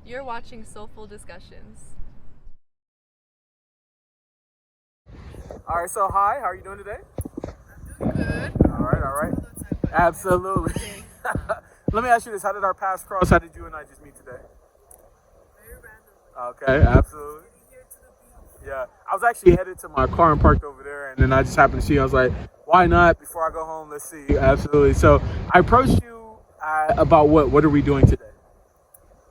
You're watching Soulful Discussions. All right, so hi, how are you doing today? I'm doing good. All right. Absolutely. Let me ask you this: how did our paths cross? How did you and I just meet today? Very random. Okay, absolutely. Here to the beach. Yeah, I was actually headed to my car and parked over there, and then I just happened to see you. I was like, why not? Before I go home, let's see. Absolutely. So I approached you about what are we doing today?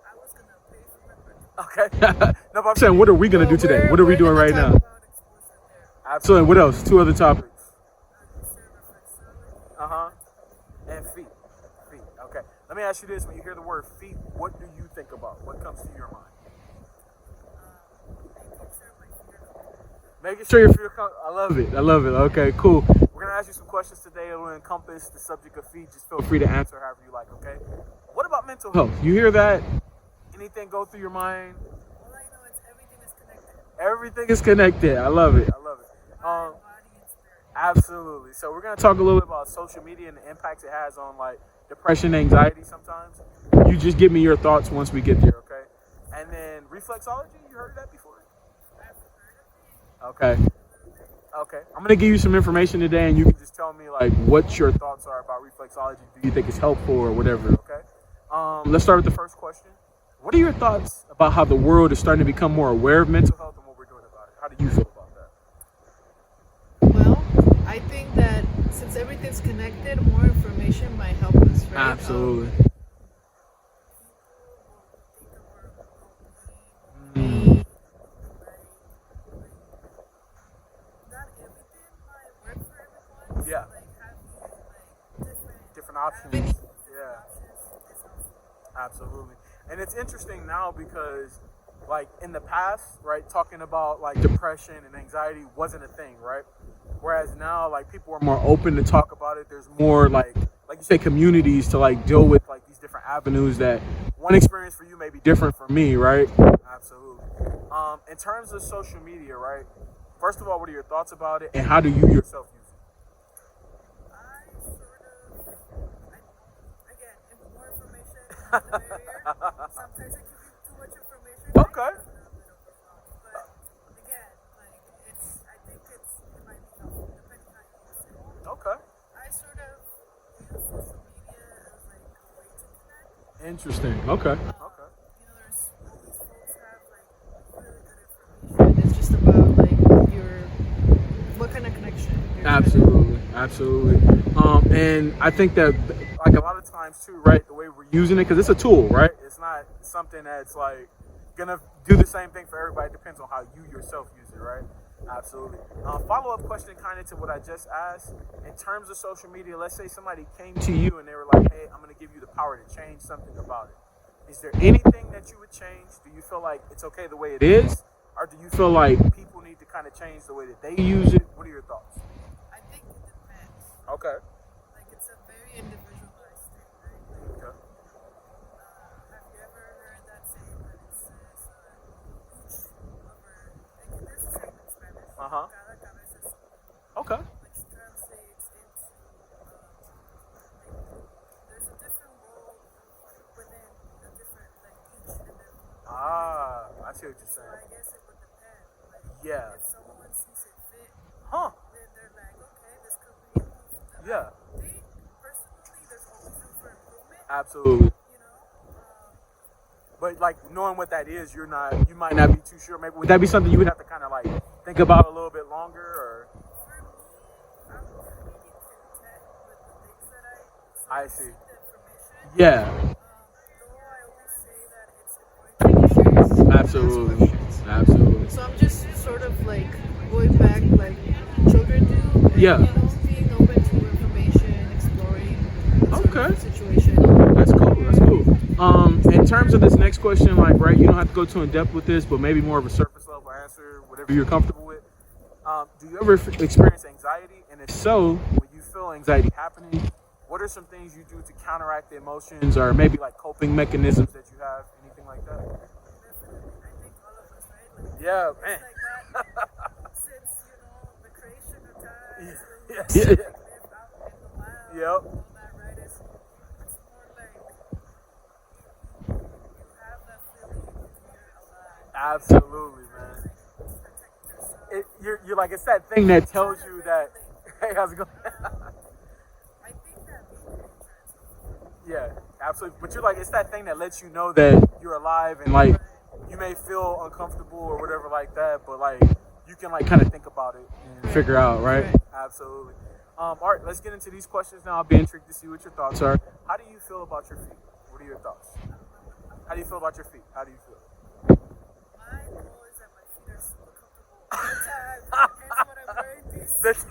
I was gonna pay for my Okay. No, but I'm saying, what are we gonna do today? What are we doing right now? about exposure there. Absolutely. What else? Two other topics. You said reflexology. And feet. Feet. Okay. Let me ask you this: when you hear the word feet, what do you think about? What comes to your mind? Making sure my feet are Making sure you feel I love it. I love it. Okay, cool. We're gonna ask you some questions today that will encompass the subject of feet. Just feel free to answer however you like. Okay. What about mental health? You hear that? Anything go through your mind? all I know is everything is connected. Everything is connected. I love it. I love it. Mind, body, and spirit. Absolutely. So we're gonna talk a little bit about social media and the impacts it has on like depression, anxiety. Sometimes you just give me your thoughts once we get there, okay? And then reflexology. You heard of that before? I've heard of it. Okay. Okay. I'm gonna give you some information today, and you can just tell me like what your thoughts are about reflexology. Do you think it's helpful or whatever? Okay. Let's start with the first question. What are your thoughts about how the world is starting to become more aware of mental health and what we're doing about it? How do you feel about that? Well, I think that since everything's connected, more information might help us, right? Absolutely. Not everything might work for everyone. Yeah. So, like having Different options. Yeah. Absolutely. And it's interesting now because, like, in the past, right, talking about, like, depression and anxiety wasn't a thing, right? Whereas now, like, people are more open to talk about it. There's more, like you say, communities to, like, deal with, like, these different avenues that one experience for you may be different from me, right? Absolutely. In terms of social media, right, first of all, what are your thoughts about it, and how do you yourself use it? Again, if more information is the barrier, sometimes it can be too much information. Okay. But again, like I think it might be helpful depending how you use it. Okay. I sort of use social media as like a way to connect. Interesting. Okay. There's all these folks have like really good information. It's just about like what kind of connection. Absolutely. And I think that, like, a lot of times too, right, the way we're using it, because it's a tool, right? It's not something that's like gonna do the same thing for everybody. It depends on how you yourself use it, right? Absolutely. Follow-up question kind of to what I just asked. In terms of social media, let's say somebody came to you and they were like, hey, I'm gonna give you the power to change something about it. Is there anything that you would change? Do you feel like it's okay the way it is? Or do you feel like people need to kind of change the way that they use it? What are your thoughts? I think it depends. Okay. Like it's a very individualized thing, right? Okay. Have you ever heard that saying that it says each lover, like there's a saying in Spanish, Uh-huh. cada cabeza es un mundo, Okay. which translates into there's a different role within a different each and every. I see what you're So saying. I guess it would depend. Like Yeah. if someone sees it fit, Huh. then they're like, okay, this could be improved. Yeah. I think personally, there's always room for improvement. Absolutely. You know. But like knowing what that is, you might not be too sure. Maybe would that be something you would have to kind of like think about a little bit longer, or? For me, I'm pretty content with the things that I see. seek the information. Yeah. Though I always say that it's important to share. Absolutely. Absolutely. So I'm just sort of like going back like children do. And, Yeah. Being open to information, exploring sort of the situation. That's cool. That's cool. In terms of this next question, like, right, you don't have to go too in depth with this, but maybe more of a surface level answer, whatever you're comfortable with. Do you ever experience anxiety? And if so, when you feel anxiety happening, what are some things you do to counteract the emotions, or maybe like coping mechanisms that you have? Anything like that? Definitely. I think all of us, right? Like, Yeah, it's man. like that since, the creation of time. Yeah. Live out in the wild. Yep. All that, right? It's more like you have that feeling Absolutely, man. You're like, it's that thing that tells you that, hey, how's it going? I think that being an insurance, Yeah, absolutely. But you're like, it's that thing that lets you know that you're alive and like you may feel uncomfortable or whatever like that, but like you can like kind of think about it and figure out, right? Absolutely. All right, let's get into these questions now. I'll be intrigued to see what your thoughts are. How do you feel about your feet? What are your thoughts? How do you feel about your feet? How do you feel? my goal is that my feet are super comfortable all the time. Hence what I'm wearing these.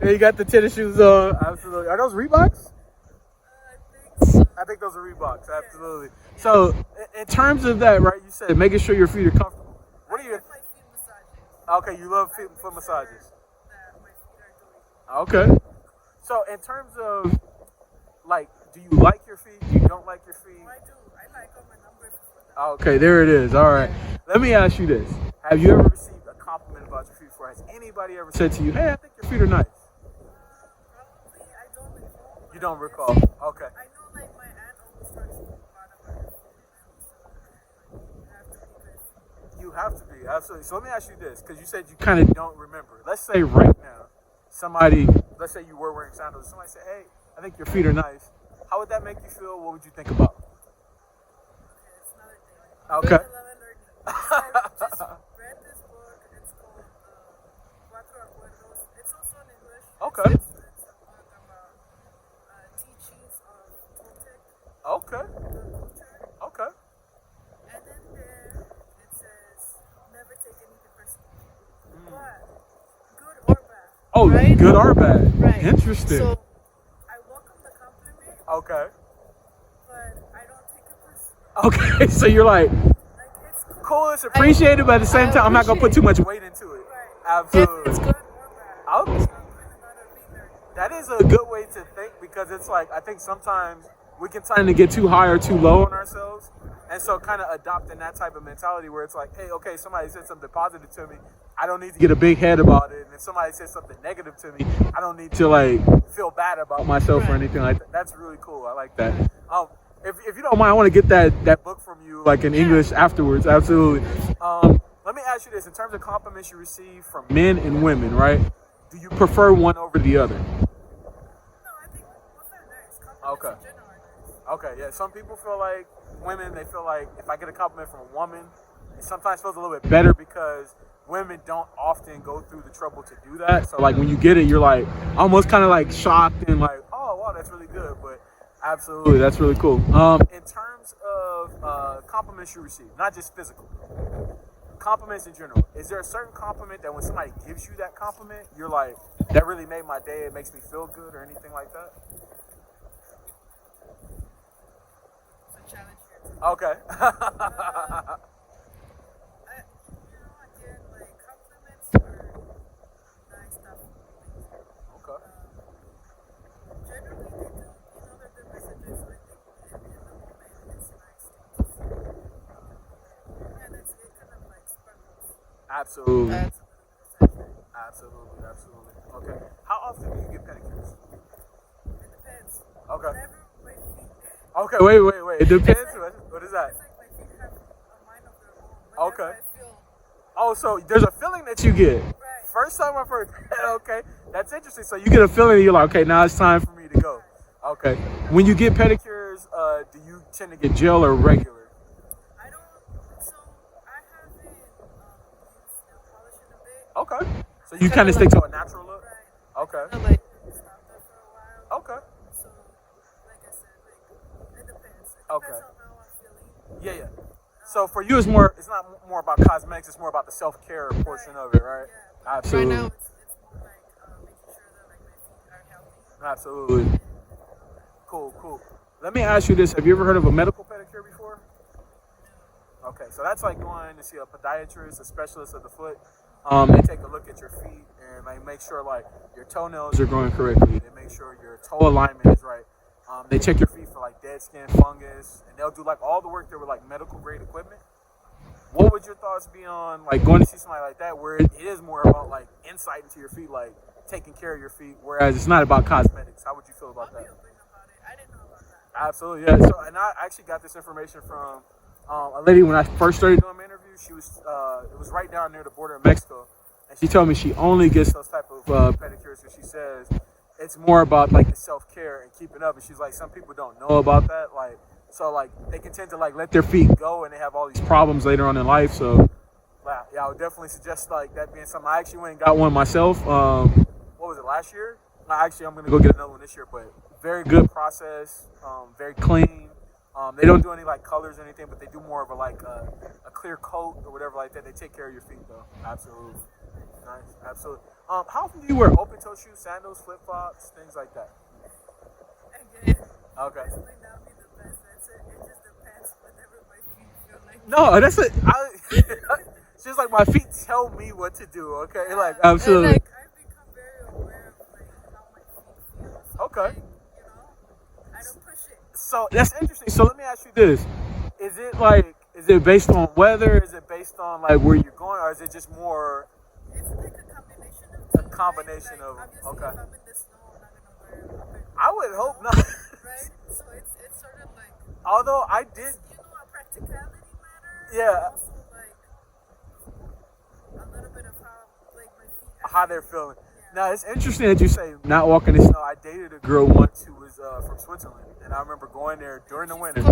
Yeah, you got the tennis shoes on. Absolutely. Are those Reeboks? I think so. I think those are Reeboks. Absolutely. So, in terms of that, right? You said making sure your feet are comfortable. What are your? My feet massages. Okay, you love foot massages. That my feet are doing. Okay. So, in terms of like, do you like your feet? Do you don't like your feet? Oh, I do. I like all my numbers before that. Okay, there it is. All right. Let me ask you this: have you ever received a compliment about your feet before? Has anybody ever said to you, "Hey, I think your feet are nice"? Probably I don't recall. You don't recall. Okay. I know like my aunt always talks about her feet. So you have to be good. You have to be, absolutely. So let me ask you this, because you said you kind of don't remember. Let's say right now, let's say you were wearing sandals, somebody said, hey, I think your feet are nice. How would that make you feel? What would you think about? Okay, it's another thing. Okay. I just read this book. It's called Cuatro Acuerdos. It's also in English. Okay. It's a book about teachings of Toltec Okay. culture. Okay. And then there it says, never take anything personally. But good or bad. Oh, right? good or bad? Right. Interesting. So I welcome the compliment, Okay. but I don't take it personally. Okay, so you're like, Like it's cool, it's appreciated, but at the same time, I'm not going to put too much weight into it. right. Absolutely. It's good or bad. Okay. It's not good, not a reader. That is a good way to think, because it's like, I think sometimes we can tend to get too high or too low on ourselves. And so kind of adopting that type of mentality where it's like, hey, okay, somebody said something positive to me. I don't need to get a big head about it. And if somebody says something negative to me, I don't need to like feel bad about myself or anything like that. That's really cool. I like that. If you don't mind, I want to get that book from you like in English afterwards. Absolutely. Let me ask you this. In terms of compliments you receive from men and women, right? Do you prefer one over the other? No, I think both are nice. Compliments Okay. in general are nice. Okay, yeah. Some people feel like women, they feel like if I get a compliment from a woman, it sometimes feels a little bit better because women don't often go through the trouble to do that. So like when you get it, you're like almost kind of like shocked and like, oh wow, that's really good. But absolutely, that's really cool. In terms of compliments you receive, not just physical, compliments in general, is there a certain compliment that when somebody gives you that compliment, you're like, that really made my day, it makes me feel good or anything like that? It's a challenge here too. Okay. Again, like compliments are nice stuff. Okay. Generally, they do, they're good messages. So I think in the moment, it's nice to see. And it kind of like sparkles. Absolutely. Adds a little bit of saturated. Absolutely. Okay. How often do you get pedicures? It depends. Okay. Whenever my feet, Okay, wait. It depends. What is that? it's like my feet have a mind of their own. Whenever Okay. I feel Oh, so there's a feeling that you get. right. First time I've heard that. Okay. That's interesting. So you get a feeling and you're like, okay, now it's time for me to go. Okay. When you get pedicures, do you tend to get gel or regular? I don't. So I haven't used nail polish in a bit. Okay. So you kind of stick to a natural look? Right. Okay. I like stopped there for a while. Okay. So, like I said, like it depends. It Okay. depends on how I'm feeling. Yeah. So for you, it's not more about cosmetics. It's more about the self-care portion of it, right? Yeah. Absolutely. Right now, it's more like making sure that like my feet are healthy. Absolutely. Cool. Let me ask you this. Have you ever heard of a medical pedicure before? Okay, so that's like going to see a podiatrist, a specialist of the foot. They take a look at your feet and they make sure like your toenails are growing correctly. They make sure your toe alignment is right. They check your feet for like dead skin, fungus, and they'll do like all the work there with like medical grade equipment. What would your thoughts be on like going to see somebody like that where it is more about like insight into your feet, like taking care of your feet, whereas it's not about cosmetics? How would you feel about I'll that? be open about it. I didn't know about that. Absolutely, yeah. So, and I actually got this information from a lady when I first started doing my interviews. She was it was right down near the border of Mexico, and she told me she only gets those type of pedicures because she says it's more about like the self-care and keeping up. And she's like, some people don't know about that, like, so like they can tend to like let their feet go and they have all these problems later on in life. So yeah, I would definitely suggest like that being something. I actually went and got one myself. What was it, last year? Actually, I'm gonna go get another one this year, but very good process, very clean. They don't do any like colors or anything, but they do more of a clear coat or whatever like that. They take care of your feet though. Absolutely. Nice, absolutely. How often do you wear open toe shoes, sandals, flip flops, things like that? Again, Okay. this might not be the best answer. It just depends whenever my feet feel like. No, that's it. It's just like my feet tell me what to do. Okay, like absolutely. And, like, I've become very aware of like how my feet feel. So, Okay. like, you know, I don't push it. So that's interesting. So let me ask you this: is it based on weather? Is it based on like where you're going, or is it just more It's like a combination of two. a combination right? of? Like, obviously, Okay. if I'm in the snow, I'm not gonna wear a open. I would hope not. Right? So it's sort of like. Although I did, You know, a practicality matter. Yeah. Also, like a little bit of how like my feet. how they're feeling. Yeah. Now it's interesting that you say not walking in snow. I dated a girl once who was from Switzerland, and I remember going there during the winter.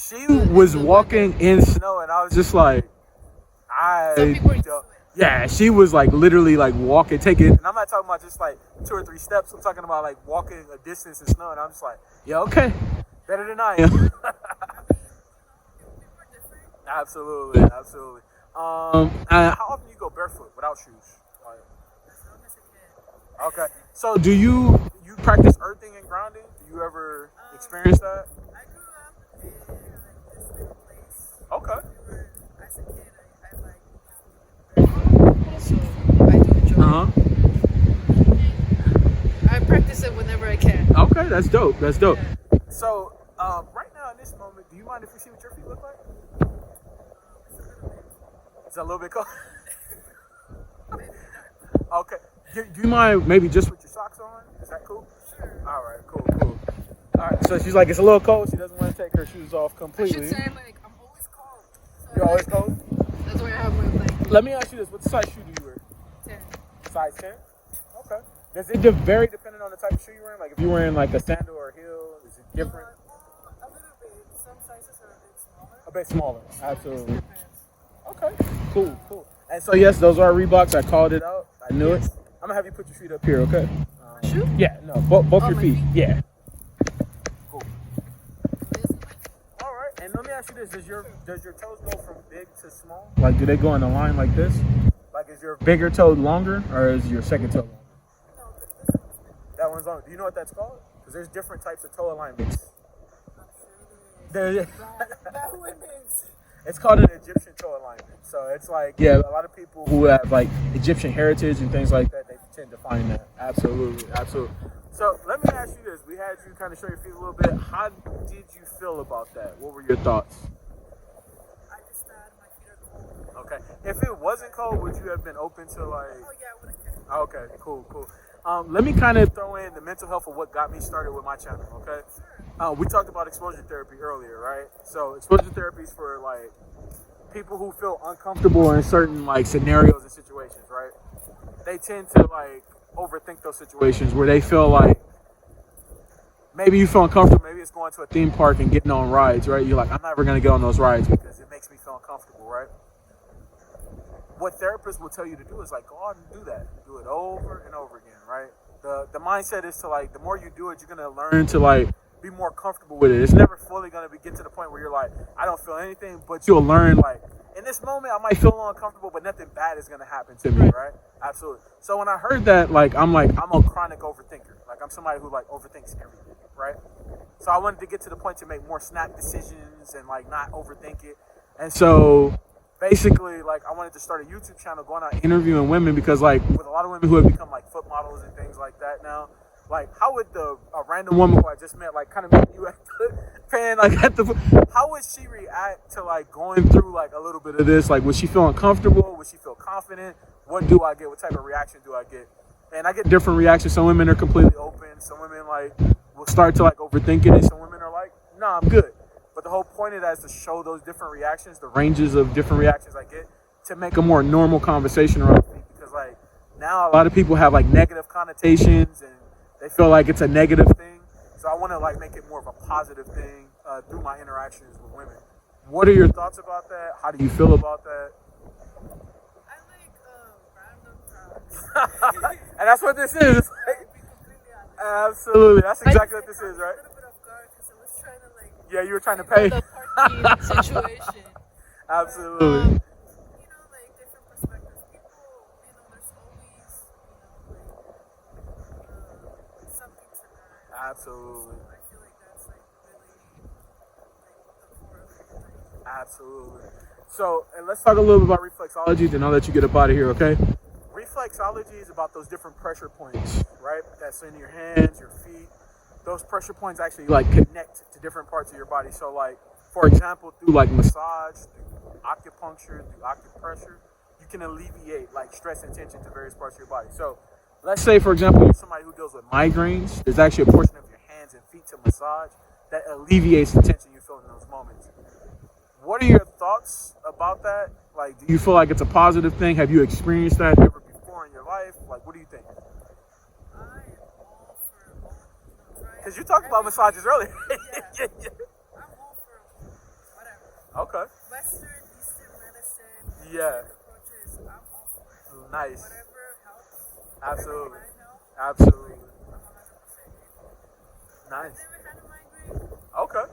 She was walking in snow, and I was just like, Some people are used to don't- it. yeah, she was like literally like walking, taking, and I'm not talking about just like 2 or 3 steps. I'm talking about like walking a distance in snow, and I'm just like, yeah, okay, better than I am. I mean, people are different. Absolutely, absolutely. And how often do you go barefoot without shoes? Like, As long as I can. okay, so do you practice earthing and grounding? Do you ever experience that? I grew up in like this little place. Okay. We were, as a kid, I like so I do enjoy it. I practice it whenever I can. Okay, that's dope. That's dope. So, right now in this moment, do you mind if we see what your feet look like? It's a little bit cold. Okay. Do you mind maybe just with your socks on? Is that cool? Sure. All right, cool. All right, so she's like, it's a little cold. She doesn't want to take her shoes off I completely. should say like I'm always cold. So You're always cold? That's why I have my like Let me ask you this. What size shoe do you wear? 10. Size 10? Okay. Does it vary depending on the type of shoe you're wearing? Like if you're wearing like a sandal or a heel, is it different? A little bit. Some sizes are a bit smaller. A bit smaller. So it Absolutely. just depends. Okay. Cool. And so yes, those are Reeboks. I called it out. I knew it. I'm gonna have you put your feet up here, okay? Shoe? Yeah, no, both your my feet. feet? Yeah. Cool. This is my All right. And let me ask you this: does your toes go from big to small? Like, do they go in a line like this? Like, is your bigger toe longer, or is your second toe longer? no, this one's big. That one's longer. Do you know what that's called? Because there's different types of toe alignments. I'm sure it is. There, That one is. it's called an Egyptian toe alignment. So it's like, yeah, a lot of people who have like Egyptian heritage and things like that, they tend to find that. Absolutely. So let me ask you this: we had you kind of show your feet a little bit. How did you feel about that? What were your thoughts? I just thought my feet are cold. Okay. If it wasn't cold, would you have been open to like? Oh yeah, I would have kept it. Okay, cool. Let me kind of throw in the mental health of what got me started with my channel. Okay. We talked about exposure therapy earlier, right? So exposure therapy is for like people who feel uncomfortable in certain like scenarios and situations, right? They tend to like overthink those situations where they feel like maybe you feel uncomfortable. Maybe it's going to a theme park and getting on rides, right? You're like, I'm never going to get on those rides because it makes me feel uncomfortable, right? What therapists will tell you to do is like, go out and do that. Do it over and over again, right? The mindset is to like, the more you do it, you're going to learn to like be more comfortable with it. It's never fully going to get to the point where you're like, I don't feel anything, but you'll learn like, in this moment, I might feel a little uncomfortable, but nothing bad is going to happen to me, right? Absolutely. So when I heard that, I'm a chronic overthinker. Like, I'm somebody who, like, overthinks everything, right? So I wanted to get to the point to make more snap decisions and, like, not overthink it. And so, basically, like, I wanted to start a YouTube channel going out interviewing women because, like, with a lot of women who have become, like, foot models and things like that now, like, how would a random woman who I just met, like, kind of meet you at the fan, like, how would she react to, like, going through, like, a little bit of this? Like, would she feel uncomfortable? Would she feel confident? What do I get? What type of reaction do I get? And I get different reactions. Some women are completely open. Some women, like, will start to, like, overthink it. And some women are like, nah, I'm good. But the whole point of that is to show those different reactions, the ranges of different reactions I get, to make a more normal conversation around feet. Because like now a lot of people have like negative connotations and they feel like it's a negative thing. So I want to like make it more of a positive thing through my interactions with women. What are your thoughts about that? How do you feel about that? I like random talks. And that's what this is. To be completely honest. Absolutely. That's exactly what this is, A right? little bit of guard because I was trying to like, Yeah, you were trying to pay. The parking situation. Absolutely. you know, like different perspectives. People, you know, there's always, something to learn. Absolutely. So I feel like that's like really like the core of everything. Absolutely. So, and let's talk a little bit about reflexology, then I'll let you get up out of here, okay? Reflexology is about those different pressure points, right? That's in your hands, your feet. Those pressure points actually like connect to different parts of your body. So like, for example, through like massage, through acupuncture, through acupressure, you can alleviate like stress and tension to various parts of your body. So let's say, for example, you're somebody who deals with migraines. There's actually a portion of your hands and feet to massage that alleviates the tension you feel in those moments. What are your thoughts about that? Like, do you feel like it's a positive thing? Have you experienced that ever before in your life? Like, what do you think? I am all for, trying. Because you talked about massages earlier. Yeah. I'm all for whatever. Okay. Western, Eastern medicine, Yeah. approaches, I'm all for it. Nice. Whatever helps. Absolutely. Whatever might help, Absolutely. I'm 100% in. Nice. I've never had a migraine Okay.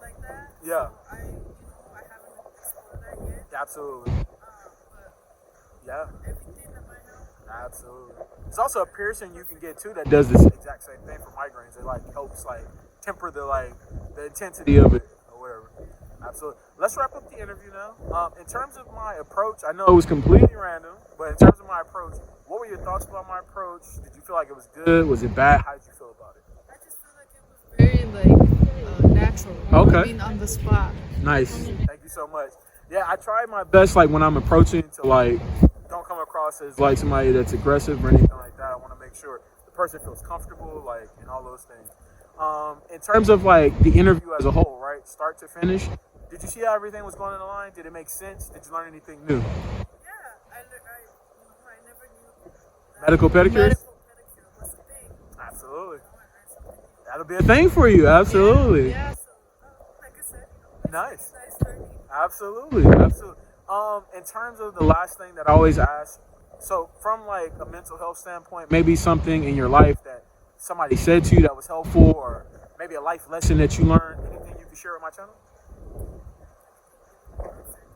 like that. Yeah. So I haven't explored that yet. Absolutely. But Yeah. everything that might help. Absolutely. There's also a piercing you can get too that does this exact same thing for migraines. It like helps like temper the intensity of it or whatever. Absolutely. Let's wrap up the interview now. In terms of my approach, I know it was completely random, but in terms of my approach, what were your thoughts about my approach? Did you feel like it was good? Was it bad? How did you feel about it? I just feel like it was very natural. Okay. Being on the spot. Nice. Thank you so much. Yeah, I try my best like when I'm approaching to like don't come across as like somebody that's aggressive or anything like that. I want to make sure the person feels comfortable, like, and all those things. In terms of like the interview as a whole, right, start to finish, did you see how everything was going in the line? Did it make sense? Did you learn anything new? Yeah, I never knew that Medical pedicures? medical pedicure was a thing. Absolutely. I learned something new. That'll be a thing for you. Absolutely. Yeah, so like I said, Nice. nice learning. Absolutely. Absolutely. In terms of the last thing that I always ask, so from like a mental health standpoint, maybe something in your life that somebody said to you that was helpful, or maybe a life lesson that you learned, anything you can share with my channel?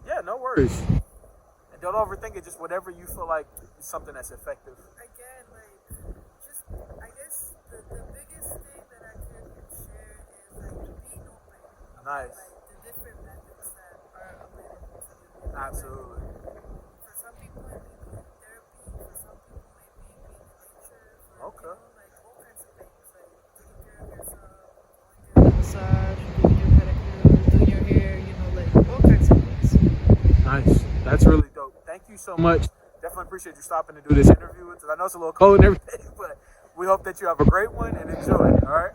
Yeah, no worries. And don't overthink it, just whatever you feel like is something that's effective. Again, like, just, I guess the biggest thing that I can share is like being open. Nice. Like the different methods that are available to you. Absolutely. For some people, it may be therapy. For some people, it may be being in nature. For, Okay. like all kinds of things, like taking care of yourself, going to massage, doing your pedicure, doing your hair. Like all kinds of things. Nice. That's really dope. Thank you so much. Definitely appreciate you stopping to do this interview. I know it's a little cold and everything, but we hope that you have a great one and enjoy it. All right.